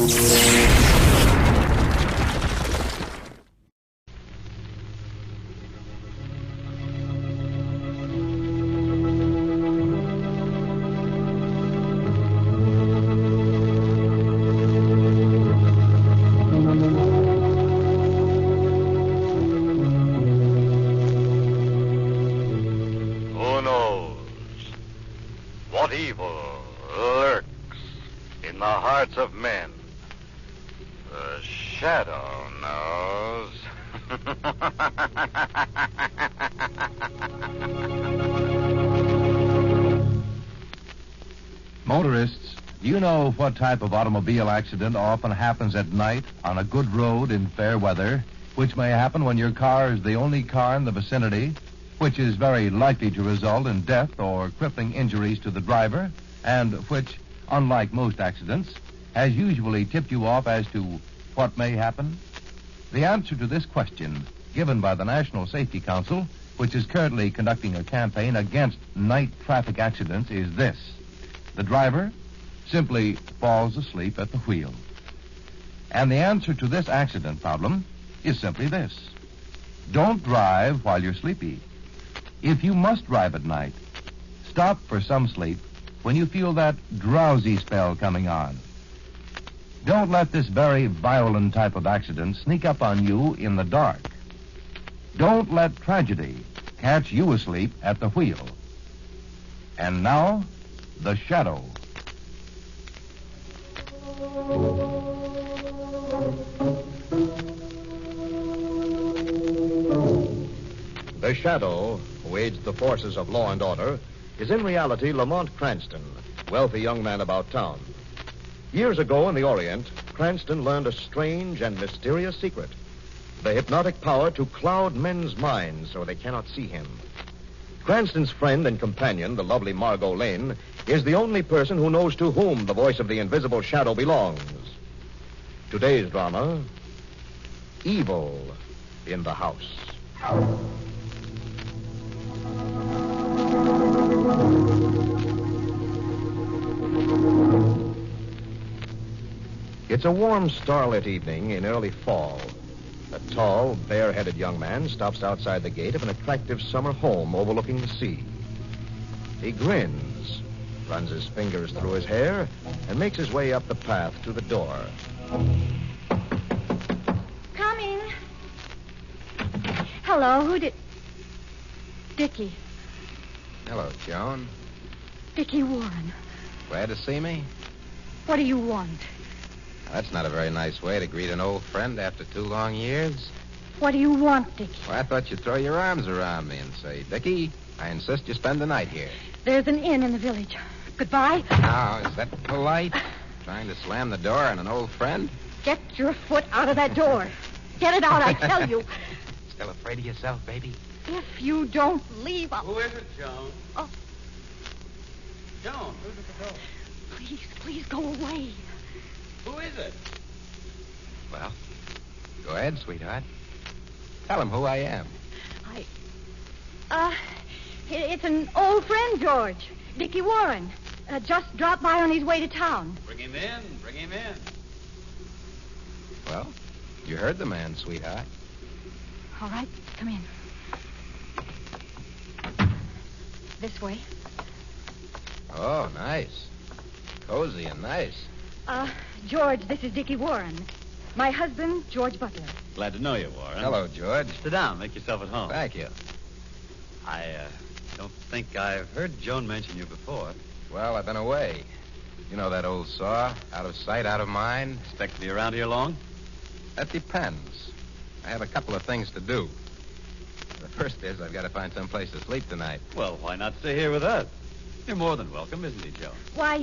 Who knows what evil lurks in the hearts of men? The shadow knows. Motorists, do you know what type of automobile accident often happens at night on a good road in fair weather, which may happen when your car is the only car in the vicinity, which is very likely to result in death or crippling injuries to the driver, and which, unlike most accidents, has usually tipped you off as to what may happen? The answer to this question, given by the National Safety Council, which is currently conducting a campaign against night traffic accidents, is this. The driver simply falls asleep at the wheel. And the answer to this accident problem is simply this. Don't drive while you're sleepy. If you must drive at night, stop for some sleep when you feel that drowsy spell coming on. Don't let this very violent type of accident sneak up on you in the dark. Don't let tragedy catch you asleep at the wheel. And now, the shadow. The Shadow, who aids the forces of law and order, is in reality Lamont Cranston, wealthy young man about town. Years ago in the Orient, Cranston learned a strange and mysterious secret. The hypnotic power to cloud men's minds so they cannot see him. Cranston's friend and companion, the lovely Margot Lane, is the only person who knows to whom the voice of the invisible shadow belongs. Today's drama, Evil in the House. It's a warm, starlit evening in early fall. A tall, bare-headed young man stops outside the gate of an attractive summer home overlooking the sea. He grins, runs his fingers through his hair, and makes his way up the path to the door. Coming. Hello, Dickie. Hello, Joan. Dickie Warren. Glad to see me? What do you want? That's not a very nice way to greet an old friend after 2 long years. What do you want, Dickie? Well, I thought you'd throw your arms around me and say, Dickie, I insist you spend the night here. There's an inn in the village. Goodbye. Now, is that polite? Trying to slam the door on an old friend? Get your foot out of that door. Get it out, I tell you. Still afraid of yourself, baby? If you don't leave, I'll... Who is it, Joan? Oh. Joan, who's at the door? Please go away. Who is it? Well, go ahead, sweetheart. Tell him who I am. It's an old friend, George. Dickie Warren. Just dropped by on his way to town. Bring him in. Bring him in. Well, you heard the man, sweetheart. All right, come in. This way. Oh, nice. Cozy and nice. George, this is Dickie Warren. My husband, George Butler. Glad to know you, Warren. Hello, George. Sit down. Make yourself at home. Thank you. I don't think I've heard Joan mention you before. Well, I've been away. You know that old saw, out of sight, out of mind? Expect to be around here long? That depends. I have a couple of things to do. The first is I've got to find some place to sleep tonight. Well, why not stay here with us? You're more than welcome, isn't he, Joan? Why,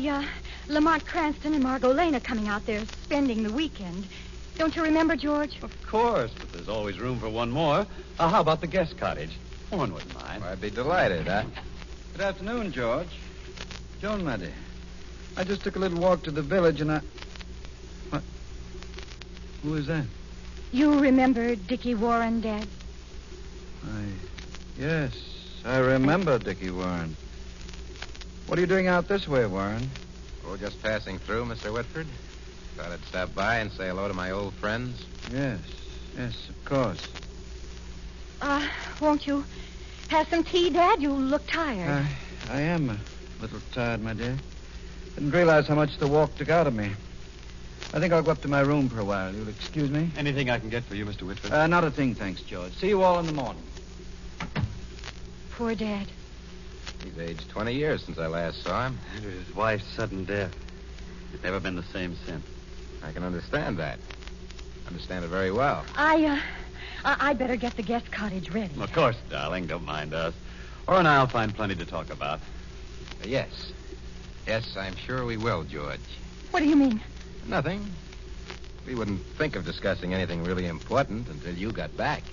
Lamont Cranston and Margot Lane are coming out there spending the weekend. Don't you remember, George? Of course, but there's always room for one more. How about the guest cottage? One wouldn't mind. Well, I'd be delighted. Good afternoon, George. Joan, my dear. I just took a little walk to the village and What? Who is that? You remember Dickie Warren, Dad? Yes, I remember Dickie Warren. What are you doing out this way, Warren? Oh, just passing through, Mr. Whitford. Thought I'd stop by and say hello to my old friends. Yes, of course. Won't you have some tea, Dad? You look tired. I am a little tired, my dear. Didn't realize how much the walk took out of me. I think I'll go up to my room for a while. You'll excuse me? Anything I can get for you, Mr. Whitford? Not a thing, thanks, George. See you all in the morning. Poor Dad. He's aged 20 years since I last saw him. And his wife's sudden death. It's never been the same since. I can understand that. Understand it very well. I'd better get the guest cottage ready. Of course, darling. Don't mind us. Or and I'll find plenty to talk about. Yes. Yes, I'm sure we will, George. What do you mean? Nothing. We wouldn't think of discussing anything really important until you got back.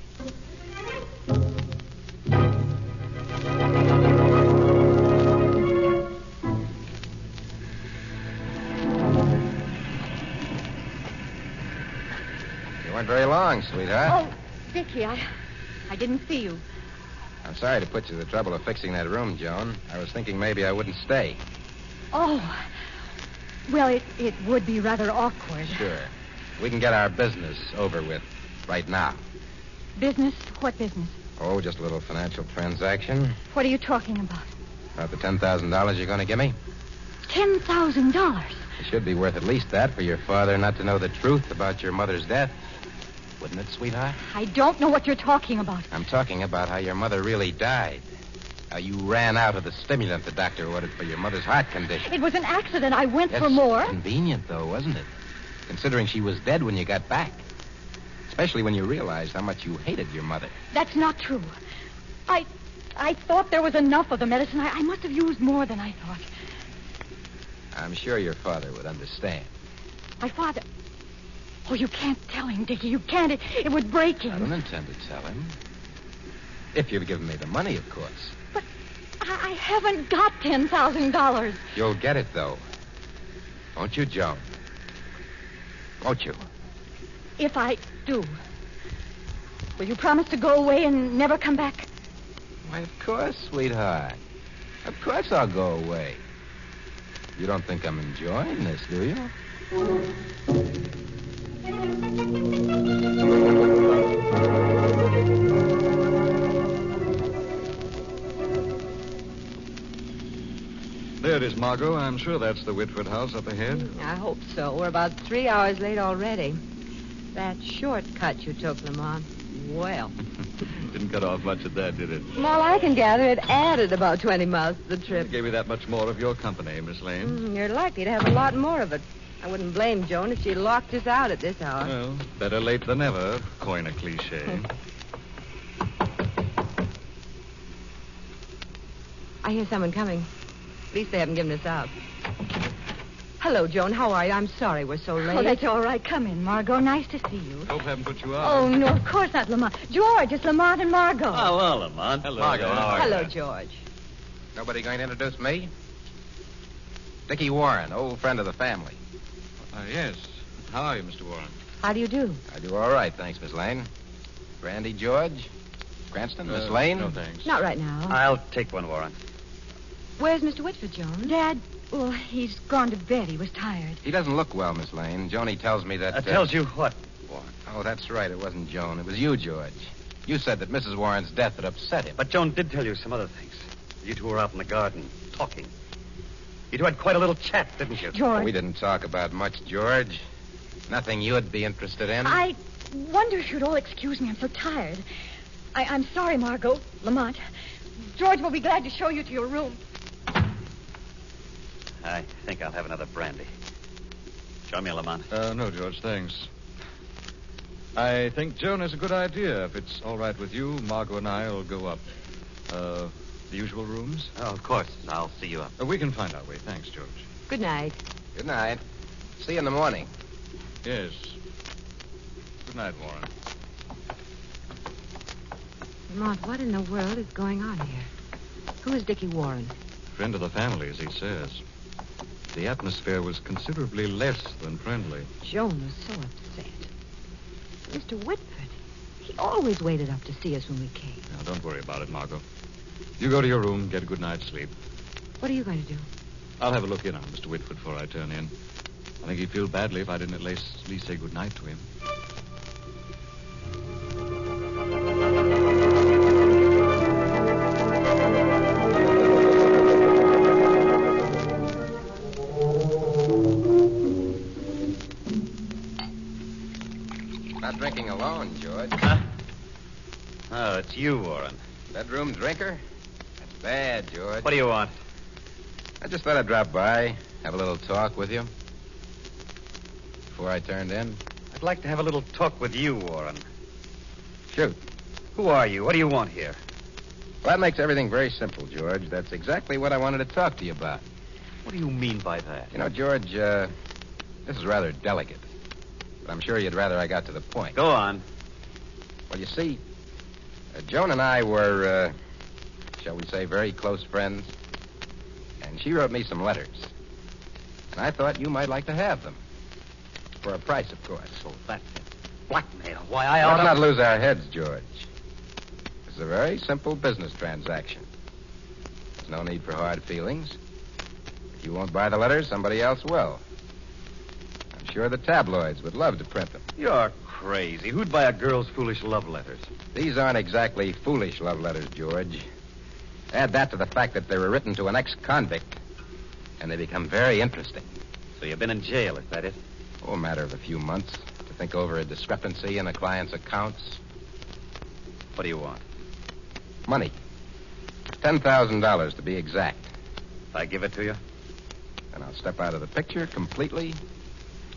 You weren't very long, sweetheart. Oh, Dickie, I didn't see you. I'm sorry to put you to the trouble of fixing that room, Joan. I was thinking maybe I wouldn't stay. Oh, well, it would be rather awkward. Sure. We can get our business over with right now. Business? What business? Oh, just a little financial transaction. What are you talking about? About the $10,000 you're going to give me? $10,000. It should be worth at least that for your father not to know the truth about your mother's death. Wouldn't it, sweetheart? I don't know what you're talking about. I'm talking about how your mother really died. How you ran out of the stimulant the doctor ordered for your mother's heart condition. It was an accident. I went That's for more. Convenient, though, wasn't it? Considering she was dead when you got back. Especially when you realized how much you hated your mother. That's not true. I thought there was enough of the medicine. I must have used more than I thought. I'm sure your father would understand. My father... Oh, you can't tell him, Dickie. You can't. It would break him. I don't intend to tell him. If you've given me the money, of course. But I haven't got $10,000. You'll get it, though. Won't you, Joan? Won't you? If I do, will you promise to go away and never come back? Why, of course, sweetheart. Of course I'll go away. You don't think I'm enjoying this, do you? There it is, Margot. I'm sure that's the Whitford house up ahead. I hope so. We're about 3 hours late already. That shortcut you took, Lamont. Well. Didn't cut off much of that, did it? From all I can gather, it added about 20 miles to the trip. It gave me that much more of your company, Miss Lane. You're likely to have a lot more of it. I wouldn't blame Joan if she locked us out at this hour. Well, better late than never, coin a cliche. I hear someone coming. At least they haven't given us out. Hello, Joan. How are you? I'm sorry we're so late. Oh, that's all right. Come in, Margot. Nice to see you. Hope I haven't put you out. Oh, no, of course not, Lamont. George, it's Lamont and Margot. Oh, well, Lamont. Hello. Margot, how are Hello, George. Nobody going to introduce me? Dickie Warren, old friend of the family. Yes. How are you, Mr. Warren? How do you do? I do all right, thanks, Miss Lane. Brandy, George? Cranston, Miss Lane? No, thanks. Not right now. I'll take one, Warren. Where's Mr. Whitford, Joan? Dad, well, he's gone to bed. He was tired. He doesn't look well, Miss Lane. Joni tells me that... Tells you what, Warren? Oh, that's right. It wasn't Joan. It was you, George. You said that Mrs. Warren's death had upset him. But Joan did tell you some other things. You two were out in the garden, talking. You two had quite a little chat, didn't you? George. We didn't talk about much, George. Nothing you'd be interested in. I wonder if you'd all excuse me. I'm so tired. I'm sorry, Margot. Lamont. George will be glad to show you to your room. I think I'll have another brandy. Join me, Lamont. No, George, thanks. I think Joan has a good idea. If it's all right with you, Margot and I will go up. The usual rooms? Oh, of course. I'll see you up. We can find our way. Thanks, George. Good night. Good night. See you in the morning. Yes. Good night, Warren. Lamont, what in the world is going on here? Who is Dickie Warren? Friend of the family, as he says. The atmosphere was considerably less than friendly. Joan was so upset. Mr. Whitford, he always waited up to see us when we came. Now, don't worry about it, Margot. You go to your room, get a good night's sleep. What are you going to do? I'll have a look in on Mr. Whitford before I turn in. I think he'd feel badly if I didn't at least say goodnight to him. Not drinking alone, George. Oh, it's you, Warren. Bedroom drinker? That's bad, George. What do you want? I just thought I'd drop by, have a little talk with you. Before I turned in. I'd like to have a little talk with you, Warren. Shoot. Who are you? What do you want here? Well, that makes everything very simple, George. That's exactly what I wanted to talk to you about. What do you mean by that? You know, George, this is rather delicate. But I'm sure you'd rather I got to the point. Go on. Well, you see, Joan and I were, shall we say, very close friends. And she wrote me some letters. And I thought you might like to have them. For a price, of course. So that's it. Blackmail. Why, I ought Let's to... not lose our heads, George. This is a very simple business transaction. There's no need for hard feelings. If you won't buy the letters, somebody else will. I'm sure the tabloids would love to print them. You're crazy. Who'd buy a girl's foolish love letters? These aren't exactly foolish love letters, George. Add that to the fact that they were written to an ex-convict, and they become very interesting. So you've been in jail, is that it? Oh, a matter of a few months to think over a discrepancy in a client's accounts. What do you want? Money. $10,000 to be exact. If I give it to you? And I'll step out of the picture completely,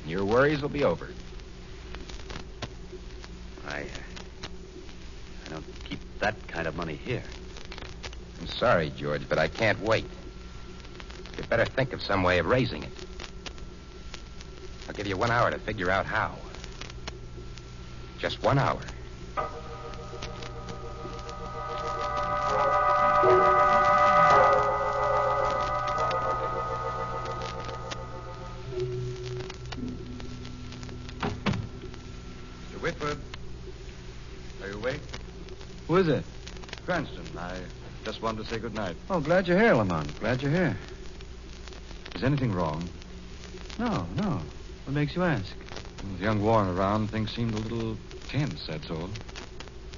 and your worries will be over. I don't keep that kind of money here. I'm sorry, George, but I can't wait. You'd better think of some way of raising it. I'll give you 1 hour to figure out how. Just 1 hour. Mr. Whitford, are you awake? Who is it? Cranston, I just wanted to say goodnight. Oh, glad you're here, Lamont. Glad you're here. Is anything wrong? No. What makes you ask? With young Warren around, things seemed a little tense, that's all.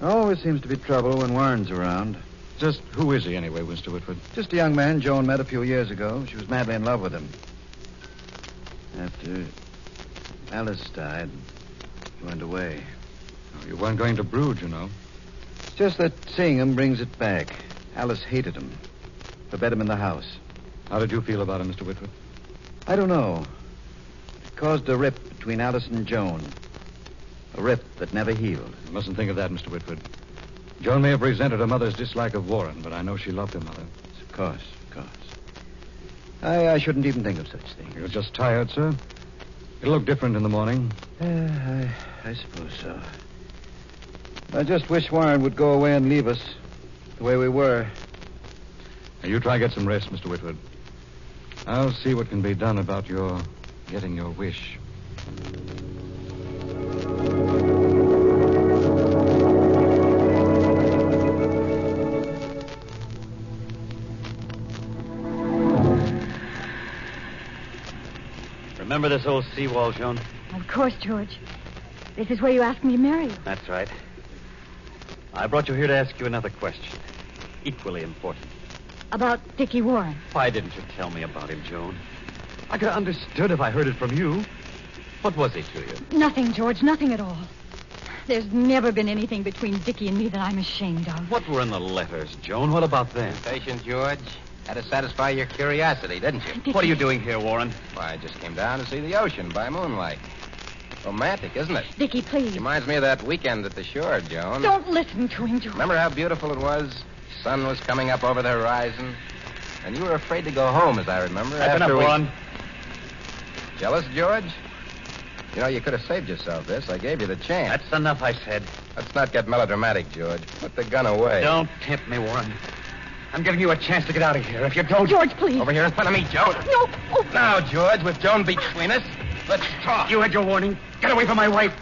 Always seems to be trouble when Warren's around. Just who is he, anyway, Mr. Whitford? Just a young man Joan met a few years ago. She was madly in love with him. After Alice died, he went away. Oh, you weren't going to brood, you know. It's just that seeing him brings it back. Alice hated him. Forbade him in the house. How did you feel about him, Mr. Whitford? I don't know. It caused a rip between Alice and Joan. A rip that never healed. You mustn't think of that, Mr. Whitford. Joan may have resented her mother's dislike of Warren, but I know she loved her mother. Of course. I shouldn't even think of such things. You're just tired, sir. It'll look different in the morning. I suppose so. I just wish Warren would go away and leave us the way we were. Now, you try get some rest, Mr. Whitford. I'll see what can be done about your getting your wish. Remember this old seawall, Joan? Of course, George. This is where you asked me to marry you. That's right. I brought you here to ask you another question. Equally important. About Dickie Warren. Why didn't you tell me about him, Joan? I could have understood if I heard it from you. What was he to you? Nothing, George. Nothing at all. There's never been anything between Dickie and me that I'm ashamed of. What were in the letters, Joan? What about them? Patient, George. Had to satisfy your curiosity, didn't you? Dickie. What are you doing here, Warren? Why, I just came down to see the ocean by moonlight. Romantic, isn't it? Dickie, please. Reminds me of that weekend at the shore, Joan. Don't listen to him, George. Remember how beautiful it was? Sun was coming up over the horizon. And you were afraid to go home, as I remember. That's enough, Warren. Jealous, George? You know, you could have saved yourself this. I gave you the chance. That's enough, I said. Let's not get melodramatic, George. Put the gun away. Don't tempt me, Warren. I'm giving you a chance to get out of here. If you don't... George, please. Over here in front of me, Joan. No. Oh. Now, George, with Joan between us, let's talk. You had your warning. Get away from my wife.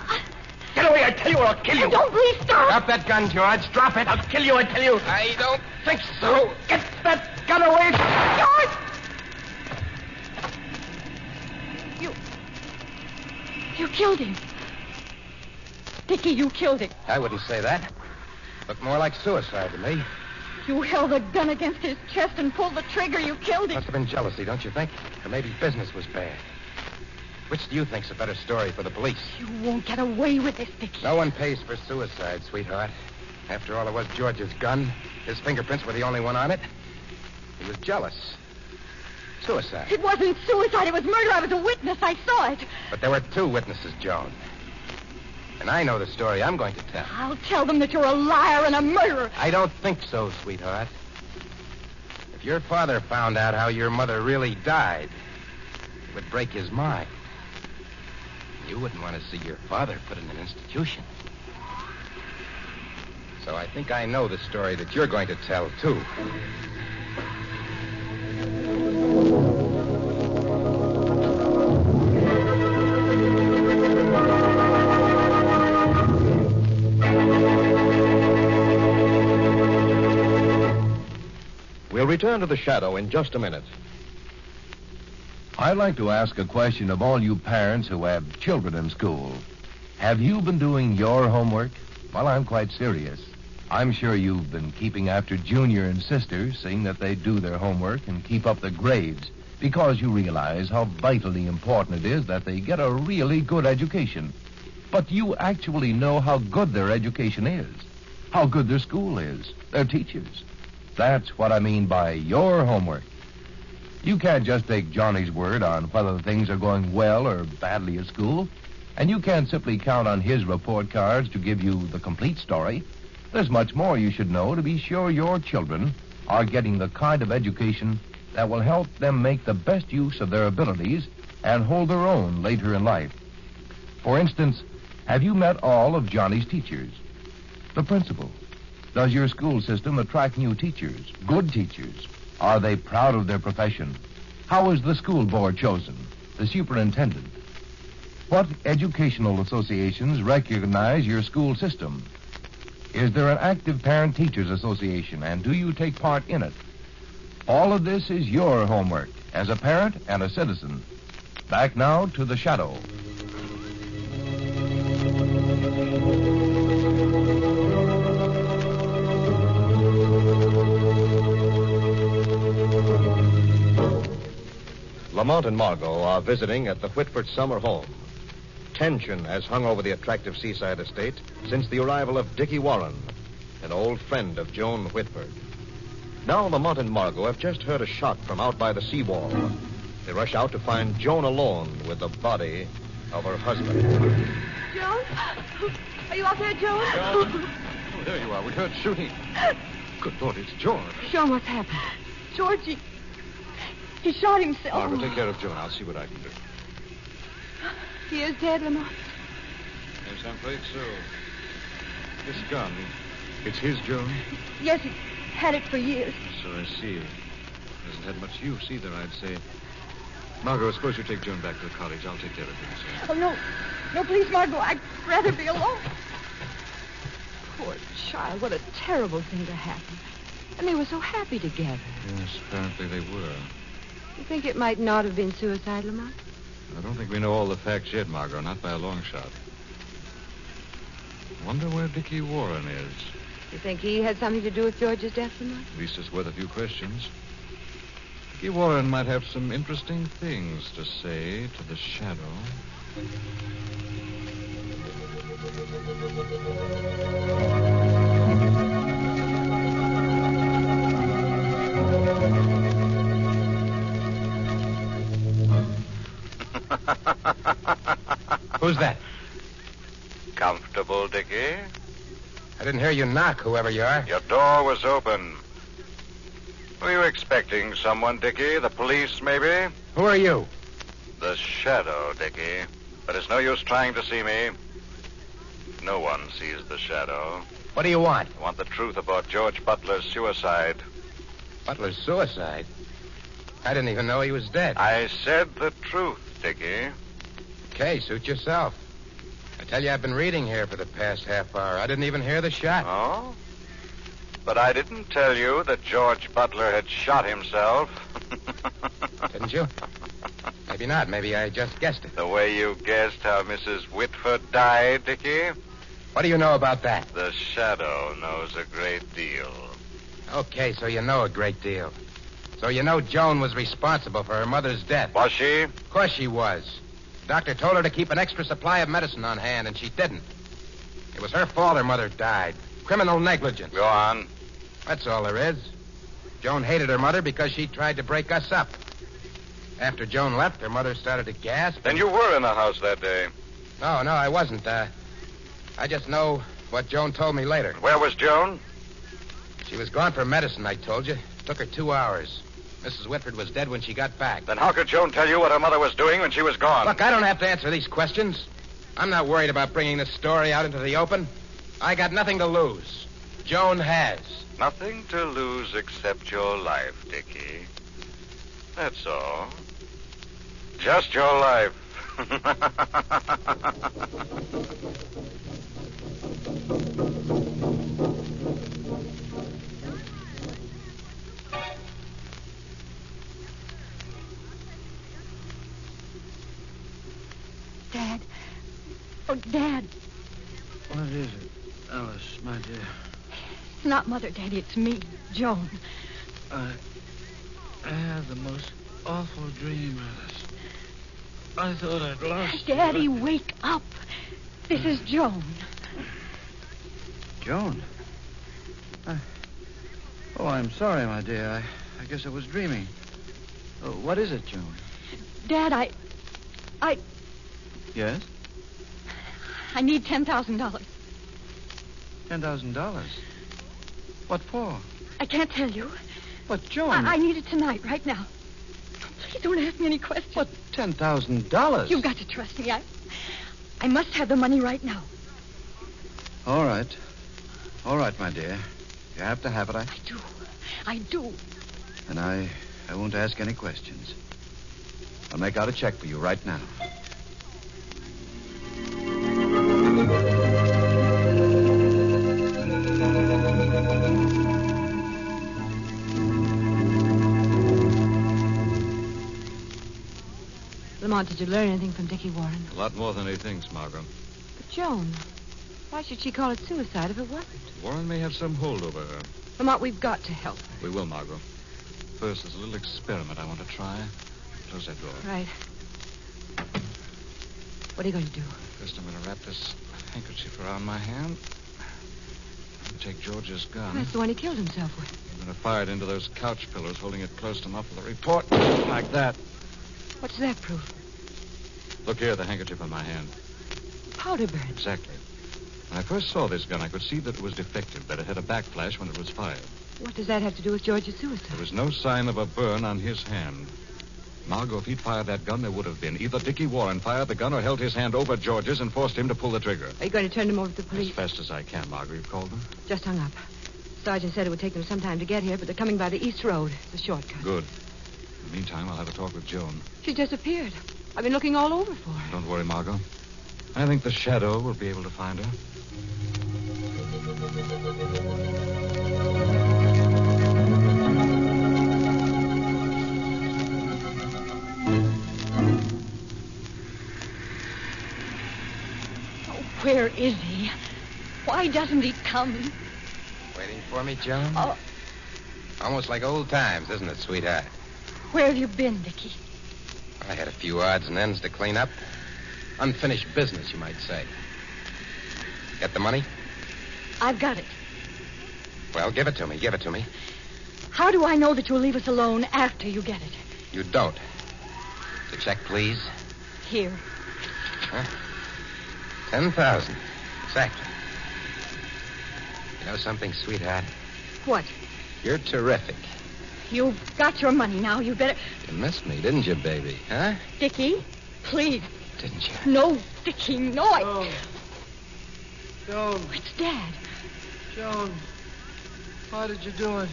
Get away, I tell you, or I'll kill you. Oh, don't, please stop. Drop that gun, George. Drop it. I'll kill you, I tell you. I don't think so. Get that gun away. George! You killed him. Dickie, you killed him. I wouldn't say that. Looked more like suicide to me. You held the gun against his chest and pulled the trigger. You killed him. Must have been jealousy, don't you think? Or maybe business was bad. Which do you think's a better story for the police? You won't get away with this, Dickie. No one pays for suicide, sweetheart. After all, it was George's gun. His fingerprints were the only one on it. He was jealous. Suicide. It wasn't suicide. It was murder. I was a witness. I saw it. But there were two witnesses, Joan. And I know the story I'm going to tell. I'll tell them that you're a liar and a murderer. I don't think so, sweetheart. If your father found out how your mother really died, it would break his mind. You wouldn't want to see your father put in an institution. So I think I know the story that you're going to tell, too. We'll return to the Shadow in just a minute. I'd like to ask a question of all you parents who have children in school. Have you been doing your homework? Well, I'm quite serious. I'm sure you've been keeping after Junior and Sister, seeing that they do their homework and keep up their grades, because you realize how vitally important it is that they get a really good education. But you actually know how good their education is, how good their school is, their teachers. That's what I mean by your homework. You can't just take Johnny's word on whether things are going well or badly at school, and you can't simply count on his report cards to give you the complete story. There's much more you should know to be sure your children are getting the kind of education that will help them make the best use of their abilities and hold their own later in life. For instance, have you met all of Johnny's teachers? The principal? Does your school system attract new teachers, good teachers? Are they proud of their profession? How is the school board chosen? The superintendent? What educational associations recognize your school system? Is there an active parent-teachers association, and do you take part in it? All of this is your homework as a parent and a citizen. Back now to the Shadow. Lamont and Margot are visiting at the Whitford summer home. Tension has hung over the attractive seaside estate since the arrival of Dickie Warren, an old friend of Joan Whitford. Now Lamont and Margot have just heard a shot from out by the seawall. They rush out to find Joan alone with the body of her husband. Joan? Are you out there, Joan? Oh, there you are. We heard shooting. Good Lord, it's George. Joan, what's happened? Georgie, he shot himself. Margaret, take care of Joan. I'll see what I can do. He is dead, Lamont. Yes, I'm afraid so. This gun, it's his, Joan? Yes, he had it for years. So I see. Hasn't had much use either, I'd say. Margot, suppose you take Joan back to the cottage. I'll take care of things. Oh, no. No, please, Margot. I'd rather be alone. Poor child, what a terrible thing to happen. And they were so happy together. Yes, apparently they were. You think it might not have been suicide, Lamont? I don't think we know all the facts yet, Margot, not by a long shot. Wonder where Dickie Warren is. You think he had something to do with George's death, Lamont? At least it's worth a few questions. Dickie Warren might have some interesting things to say to the Shadow. Who's that? Comfortable, Dickie? I didn't hear you knock, whoever you are. Your door was open. Were you expecting someone, Dickie? The police, maybe? Who are you? The Shadow, Dickie. But it's no use trying to see me. No one sees the Shadow. What do you want? I want the truth about George Butler's suicide. Butler's suicide? I didn't even know he was dead. I said the truth, Dickie. Okay, suit yourself. I tell you, I've been reading here for the past half hour. I didn't even hear the shot. Oh? But I didn't tell you that George Butler had shot himself. Didn't you? I Maybe not. Maybe I just guessed it. The way you guessed how Mrs. Whitford died, Dickie? What do you know about that? The Shadow knows a great deal. Okay, so you know a great deal. So you know Joan was responsible for her mother's death. Was she? Of course she was. The doctor told her to keep an extra supply of medicine on hand, and she didn't. It was her fault her mother died. Criminal negligence. Go on. That's all there is. Joan hated her mother because she tried to break us up. After Joan left, her mother started to gasp. Then you were in the house that day. No, I wasn't. I just know what Joan told me later. Where was Joan? She was gone for medicine, I told you. It took her 2 hours. Mrs. Whitford was dead when she got back. Then how could Joan tell you what her mother was doing when she was gone? Look, I don't have to answer these questions. I'm not worried about bringing this story out into the open. I got nothing to lose. Joan has. Nothing to lose except your life, Dickie. That's all. Just your life. Dad. Oh, Dad. What is it, Alice, my dear? It's not Mother, Daddy. It's me, Joan. I had the most awful dream, Alice. I thought I'd lost you. Daddy, wake up. This is Joan. Joan? Oh, I'm sorry, my dear. I guess I was dreaming. Oh, what is it, Joan? Dad, I Yes? need $10,000. $10,000? What for? I can't tell you. But, Joan... I need it tonight, right now. Please don't ask me any questions. What, $10,000? You've got to trust me. I must have the money right now. All right. All right, my dear. You have to have it, I do. And I won't ask any questions. I'll make out a check for you right now. Lamont, did you learn anything from Dickie Warren? A lot more than he thinks, Margot. But Joan, why should she call it suicide if it wasn't? Warren may have some hold over her. Lamont, we've got to help her. We will, Margot. First, there's a little experiment I want to try. Close that door. Right. What are you going to do? First, I'm going to wrap this handkerchief around my hand. I'm going to take George's gun. That's the one he killed himself with. I'm going to fire it into those couch pillows, holding it close to muffle the report. Like that. What's that proof? Look here, the handkerchief on my hand. Powder burn. Exactly. When I first saw this gun, I could see that it was defective, that it had a backflash when it was fired. What does that have to do with George's suicide? There was no sign of a burn on his hand. Margot, if he'd fired that gun, there would have been. Either Dickie Warren fired the gun or held his hand over George's and forced him to pull the trigger. Are you going to turn him over to the As police? fast as I can, Margot. You've called them? Just hung up. Sergeant said it would take them some time to get here, but they're coming by the East Road. It's a shortcut. Good. In the meantime, I'll have a talk with Joan. She disappeared. I've been looking all over for her. Don't worry, Margot. I think the Shadow will be able to find her. Oh, where is he? Why doesn't he come? Waiting for me, Joan? Oh, Almost like old times, isn't it, sweetheart? where have you been, Dickie? I had a few odds and ends to clean up. Unfinished business, you might say. Get the money? I've got it. Well, give it to me. Give it to me. How do I know that you'll leave us alone after you get it? You don't. The check, please. Here. 10,000. Exactly. You know something, sweetheart? What? You're terrific. You've got your money now. You better... You missed me, didn't you, baby? Huh? Dickie, please. Didn't you? No, Dickie, no. Joan, It's Dad. Joan, why did you do it?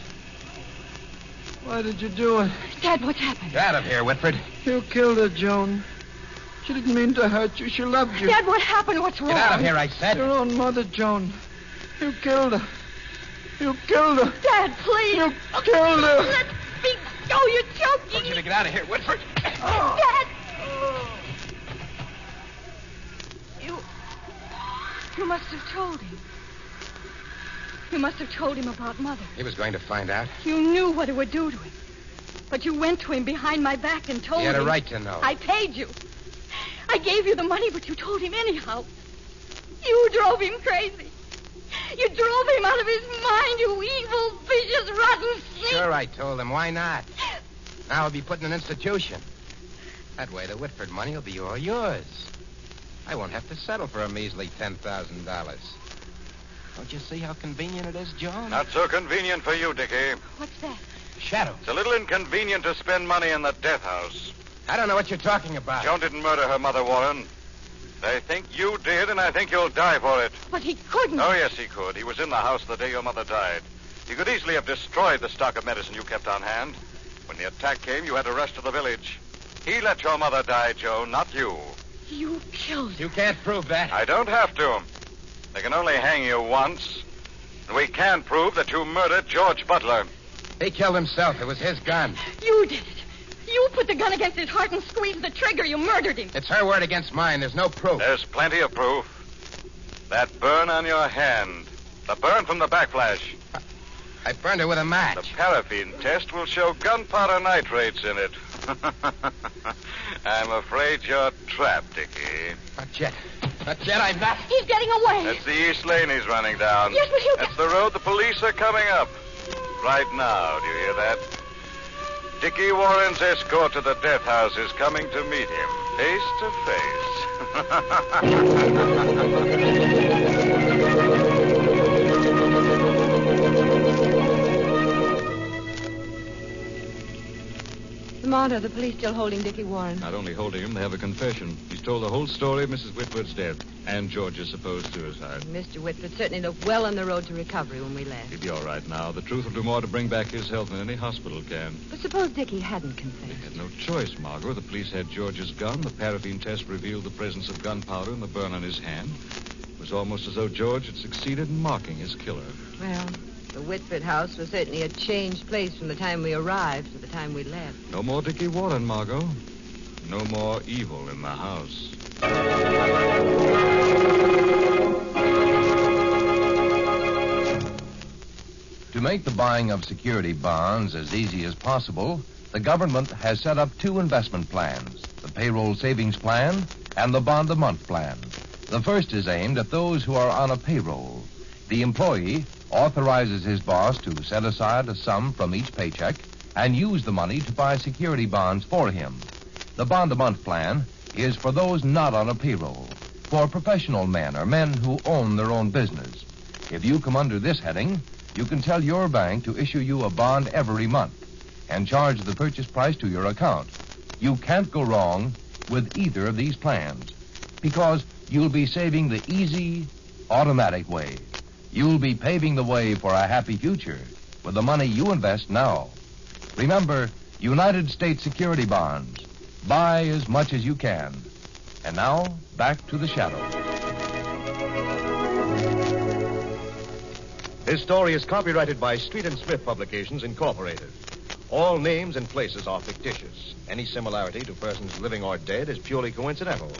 Why did you do it? Dad, what's happened? Get out of here, Whitford. You killed her, Joan. She didn't mean to hurt you. She loved you. Dad, what happened? What's wrong? Get out of here, I said. Your own mother, Joan. You killed her. You killed her. Dad, please. You killed her. Let me go. You're I want you joking. to get out of here, Whitford. Dad, You must have told him. You must have told him about Mother. He was going to find out. You knew what it would do to him. But you went to him behind my back and told him. He had a right to know. I paid you. I gave you the money, but you told him anyhow. You drove him crazy. You drove him out of his mind, you evil, vicious, rotten snake. Sure, I told him. Why not? Now he'll be put in an institution. That way the Whitford money will be all yours. I won't have to settle for a measly $10,000. Don't you see how convenient it is, Joan? Not so convenient for you, Dickie. What's that? Shadow. It's a little inconvenient to spend money in the death house. I don't know what you're talking about. Joan didn't murder her mother, Warren. I think you did, and I think you'll die for it. But he couldn't. Oh, yes, he could. He was in the house the day your mother died. He could easily have destroyed the stock of medicine you kept on hand. When the attack came, you had to rush to the village. He let your mother die, Joan, not you. You killed her. You can't prove that. I don't have to. They can only hang you once. And we can prove that you murdered George Butler. He killed himself. It was his gun. You did it. You put the gun against his heart and squeezed the trigger. You murdered him. It's her word against mine. There's no proof. There's plenty of proof. That burn on your hand. The burn from the backflash. I burned her with a The match. paraffin test will show gunpowder nitrates in it. I'm afraid you're trapped, Dickie. Not yet. Not yet. I'm not. He's getting away. That's the East Lane he's running down. Yes, but he'll... That's the road the police are coming up. Right now, do you hear that? Dickie Warren's escort to the death house is coming to meet him, face to Lamont, are the police still holding Dickie Warren? Not only holding him, they have a confession. He's told the whole story of Mrs. Whitford's death and George's supposed suicide. Mr. Whitford certainly looked well on the road to recovery when we left. He'll be all right now. The truth will do more to bring back his health than any hospital can. But suppose Dickie hadn't They confessed. had no choice, Margot. The police had George's gun. The paraffin test revealed the presence of gunpowder and the burn on his hand. It was almost as though George had succeeded in marking his killer. Well, the Whitford house was certainly a changed place from the time we arrived to the time we left. No more Dickie Warren, Margot. No more evil in the house. To make the buying of security bonds as easy as possible, the government has set up two investment plans, the payroll savings plan and the bond-a-month plan. The first is aimed at those who are on a payroll. The employee authorizes his boss to set aside a sum from each paycheck and use the money to buy security bonds for him. The bond-a-month plan is for those not on a payroll, for professional men or men who own their own business. If you come under this heading, you can tell your bank to issue you a bond every month and charge the purchase price to your account. You can't go wrong with either of these plans because you'll be saving the easy, automatic way. You'll be paving the way for a happy future with the money you invest now. Remember, United States security bonds. Buy as much as you can. And now, back to the Shadow. This story is copyrighted by Street and Smith Publications, Incorporated. All names and places are fictitious. Any similarity to persons living or dead is purely coincidental.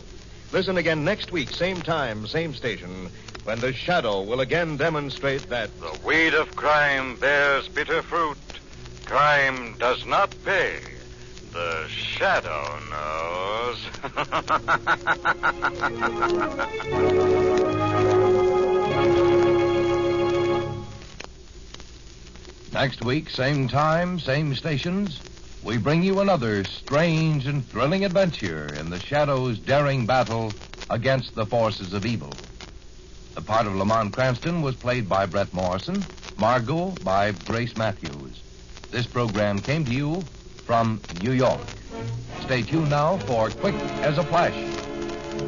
Listen again next week, same time, same station, when the Shadow will again demonstrate that The weed of crime bears bitter fruit. Crime does not pay. The Shadow knows. Next week, same time, same stations, we bring you another strange and thrilling adventure in the Shadow's daring battle against the forces of evil. The part of Lamont Cranston was played by Brett Morrison, Margot by Grace Matthews. This program came to you from New York. Stay tuned now for Quick as a Flash.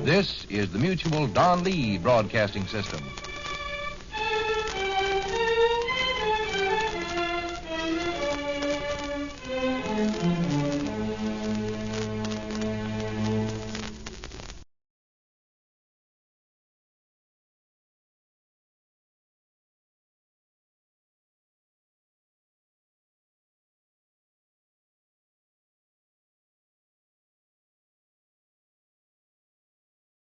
This is the Mutual Don Lee Broadcasting System.